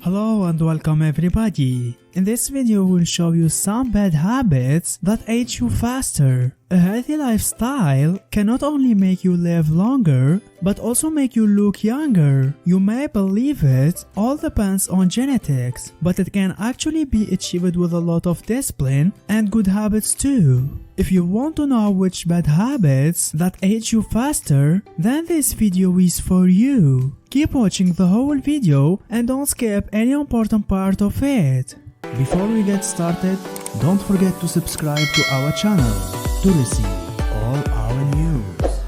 Hello and welcome everybody. In this video we'll show you some bad habits that age you faster. A healthy lifestyle can not only make you live longer, but also make you look younger. You may believe it, all depends on genetics, but it can actually be achieved with a lot of discipline and good habits too. If you want to know which bad habits that age you faster, then this video is for you. Keep watching the whole video and don't skip any important part of it. Before we get started, don't forget to subscribe to our channel to receive all our news.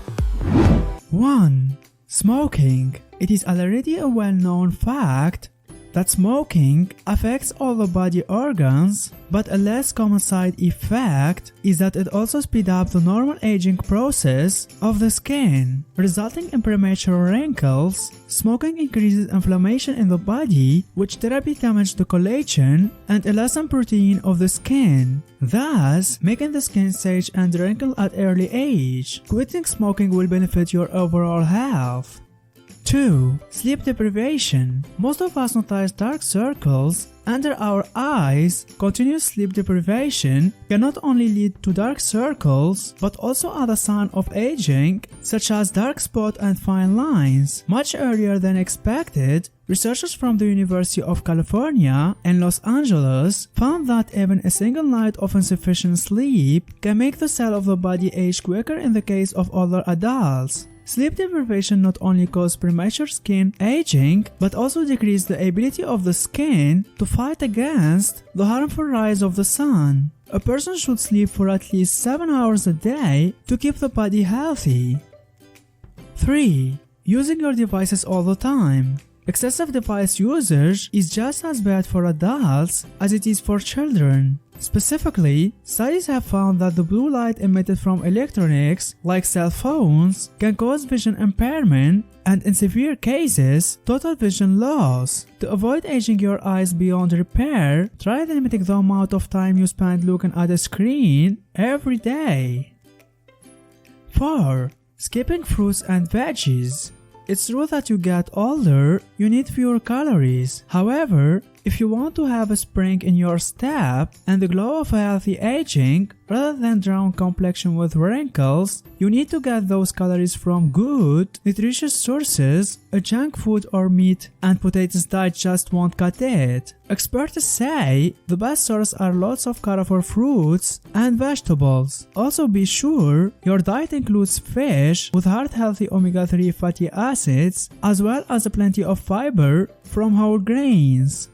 1. Smoking. It is already a well-known fact that smoking affects all the body organs, but a less common side effect is that it also speeds up the normal aging process of the skin, resulting in premature wrinkles. Smoking increases inflammation in the body, which directly damages the collagen and elastin protein of the skin, thus making the skin sage and wrinkle at early age. Quitting smoking will benefit your overall health. 2. Sleep deprivation. Most of us notice dark circles under our eyes. Continuous sleep deprivation can not only lead to dark circles, but also other signs of aging, such as dark spots and fine lines. Much earlier than expected, researchers from the University of California in Los Angeles found that even a single night of insufficient sleep can make the cell of the body age quicker in the case of older adults. Sleep deprivation not only causes premature skin aging, but also decreases the ability of the skin to fight against the harmful rays of the sun. A person should sleep for at least 7 hours a day to keep the body healthy. 3. Using your devices all the time. Excessive device usage is just as bad for adults as it is for children. Specifically, studies have found that the blue light emitted from electronics, like cell phones, can cause vision impairment and, in severe cases, total vision loss. To avoid aging your eyes beyond repair, try limiting the amount of time you spend looking at a screen every day. 4. Skipping fruits and veggies. It's true that you get older, you need fewer calories. However, if you want to have a spring in your step and the glow of a healthy aging, rather than drown complexion with wrinkles, you need to get those calories from good, nutritious sources. A junk food or meat and potatoes diet just won't cut it. Experts say the best sources are lots of colorful fruits and vegetables. Also be sure your diet includes fish with heart-healthy omega-3 fatty acids, as well as plenty of fiber from whole grains.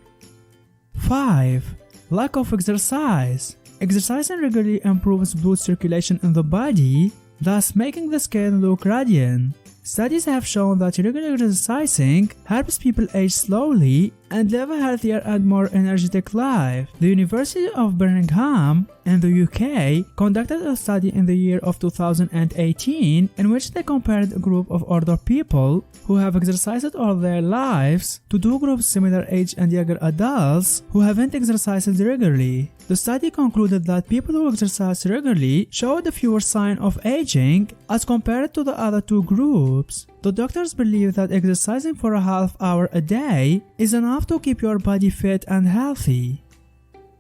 5. Lack of exercise. Exercising regularly improves blood circulation in the body, thus making the skin look radiant. Studies have shown that regular exercising helps people age slowly and live a healthier and more energetic life. The University of Birmingham in the UK conducted a study in the year of 2018 in which they compared a group of older people who have exercised all their lives to two groups similar age and younger adults who haven't exercised regularly. The study concluded that people who exercise regularly showed fewer signs of aging as compared to the other two groups. The doctors believe that exercising for a half hour a day is enough to keep your body fit and healthy.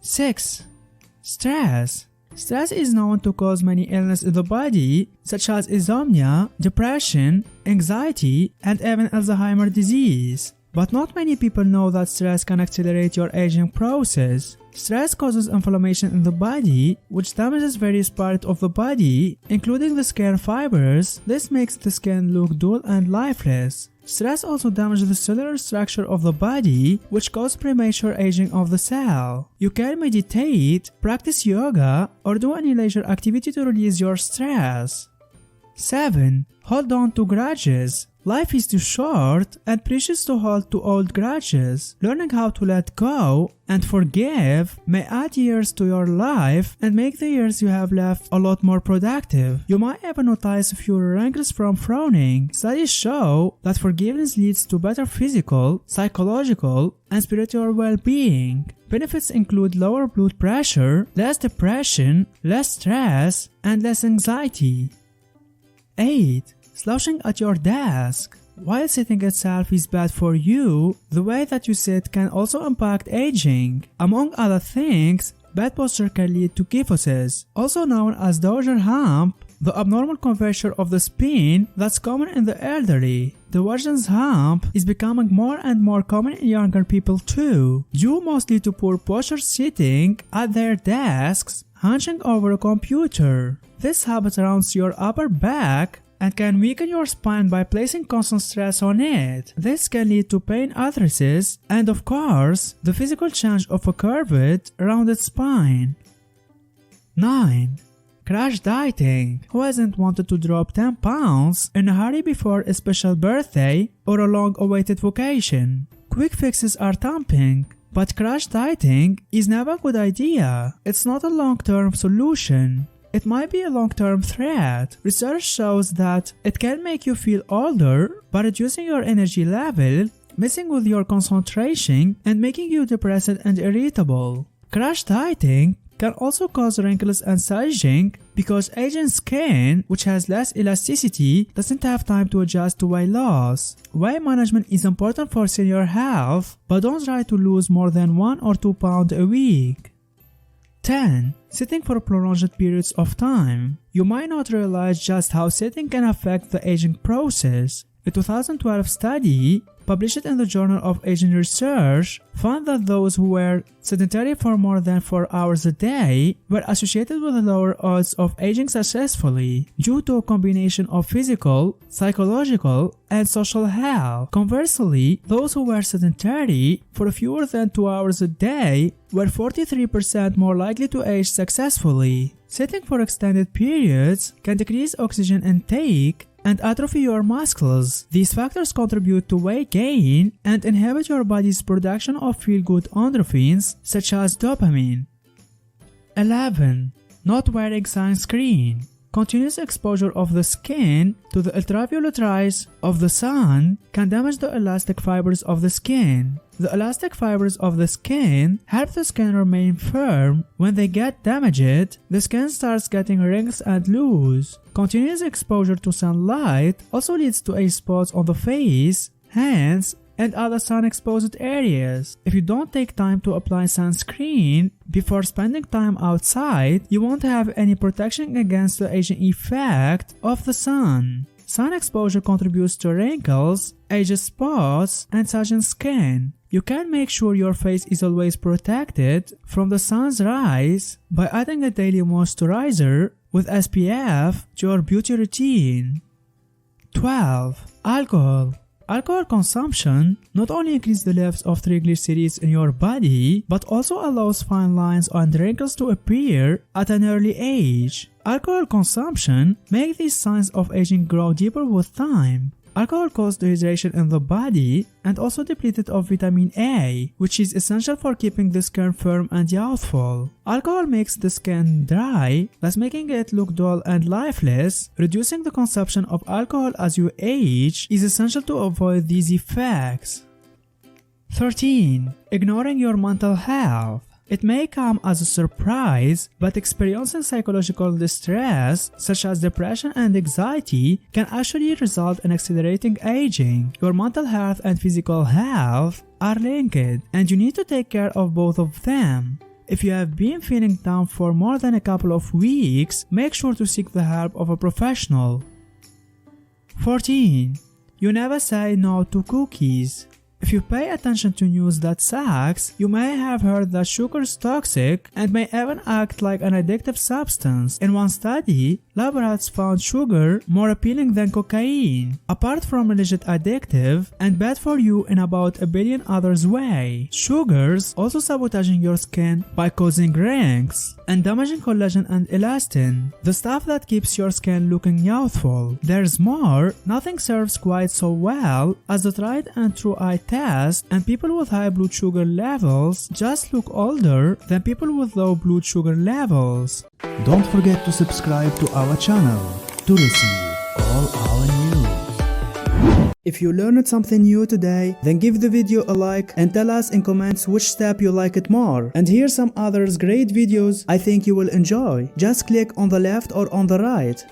6. Stress. Stress is known to cause many illnesses in the body, such as insomnia, depression, anxiety, and even Alzheimer's disease. But not many people know that stress can accelerate your aging process. Stress causes inflammation in the body, which damages various parts of the body, including the skin fibers. This makes the skin look dull and lifeless. Stress also damages the cellular structure of the body, which causes premature aging of the cell. You can meditate, practice yoga, or do any leisure activity to release your stress. 7. Hold on to grudges. Life is too short and precious to hold to old grudges. Learning how to let go and forgive may add years to your life and make the years you have left a lot more productive. You might even notice fewer wrinkles from frowning. Studies show that forgiveness leads to better physical, psychological, and spiritual well-being. Benefits include lower blood pressure, less depression, less stress, and less anxiety. 8. Sloshing at your desk. While sitting itself is bad for you, the way that you sit can also impact aging. Among other things, bad posture can lead to kyphosis, also known as dowager hump, the abnormal curvature of the spine that's common in the elderly. The Warden's hump is becoming more and more common in younger people too, due mostly to poor posture sitting at their desks, hunching over a computer. This habit rounds your upper back and can weaken your spine by placing constant stress on it. This can lead to pain arthritis and, of course, the physical change of a curved, rounded spine. 9. Crash dieting. Who hasn't wanted to drop 10 pounds in a hurry before a special birthday or a long-awaited vacation? Quick fixes are tempting, but crash dieting is never a good idea. It's not a long-term solution. It might be a long-term threat. Research shows that it can make you feel older by reducing your energy level, messing with your concentration, and making you depressed and irritable. Crash dieting can also cause wrinkles and sloshing because aging skin, which has less elasticity, doesn't have time to adjust to weight loss. Weight management is important for senior health, but don't try to lose more than 1 or 2 pounds a week. 10. Sitting for prolonged periods of time. You might not realize just how sitting can affect the aging process. A 2012 study, published in the Journal of Aging Research, found that those who were sedentary for more than 4 hours a day were associated with lower odds of aging successfully due to a combination of physical, psychological, and social health. Conversely, those who were sedentary for fewer than 2 hours a day were 43% more likely to age successfully. Sitting for extended periods can decrease oxygen intake and atrophy your muscles. These factors contribute to weight gain and inhibit your body's production of feel-good endorphins such as dopamine. 11. Not wearing sunscreen. Continuous exposure of the skin to the ultraviolet rays of the sun can damage the elastic fibers of the skin. The elastic fibers of the skin help the skin remain firm. When they get damaged, the skin starts getting wrinkles and loose. Continuous exposure to sunlight also leads to age spots on the face, hands, and other sun-exposed areas. If you don't take time to apply sunscreen before spending time outside, you won't have any protection against the aging effect of the sun. Sun exposure contributes to wrinkles, age spots, and sagging skin. You can make sure your face is always protected from the sun's rays by adding a daily moisturizer with SPF to your beauty routine. 12. Alcohol. Alcohol consumption not only increases the levels of triglycerides in your body, but also allows fine lines and wrinkles to appear at an early age. Alcohol consumption makes these signs of aging grow deeper with time. Alcohol causes dehydration in the body and also depleted of vitamin A, which is essential for keeping the skin firm and youthful. Alcohol makes the skin dry, thus making it look dull and lifeless. Reducing the consumption of alcohol as you age is essential to avoid these effects. 13. Ignoring your mental health. It may come as a surprise, but experiencing psychological distress, such as depression and anxiety, can actually result in accelerating aging. Your mental health and physical health are linked, and you need to take care of both of them. If you have been feeling down for more than a couple of weeks, make sure to seek the help of a professional. 14. You never say no to cookies. If you pay attention to news that sucks, you may have heard that sugar is toxic and may even act like an addictive substance. In one study, lab rats found sugar more appealing than cocaine. Apart from alleged addictive and bad for you in about a billion others ways, sugars also sabotaging your skin by causing wrinkles and damaging collagen and elastin, the stuff that keeps your skin looking youthful. There's more, nothing serves quite so well as the tried and true eye test, and people with high blood sugar levels just look older than people with low blood sugar levels. Don't forget to subscribe to our channel to receive all our news. If you learned something new today, then give the video a like and tell us in comments which step you like it more. And here's some others great videos I think you will enjoy. Just click on the left or on the right.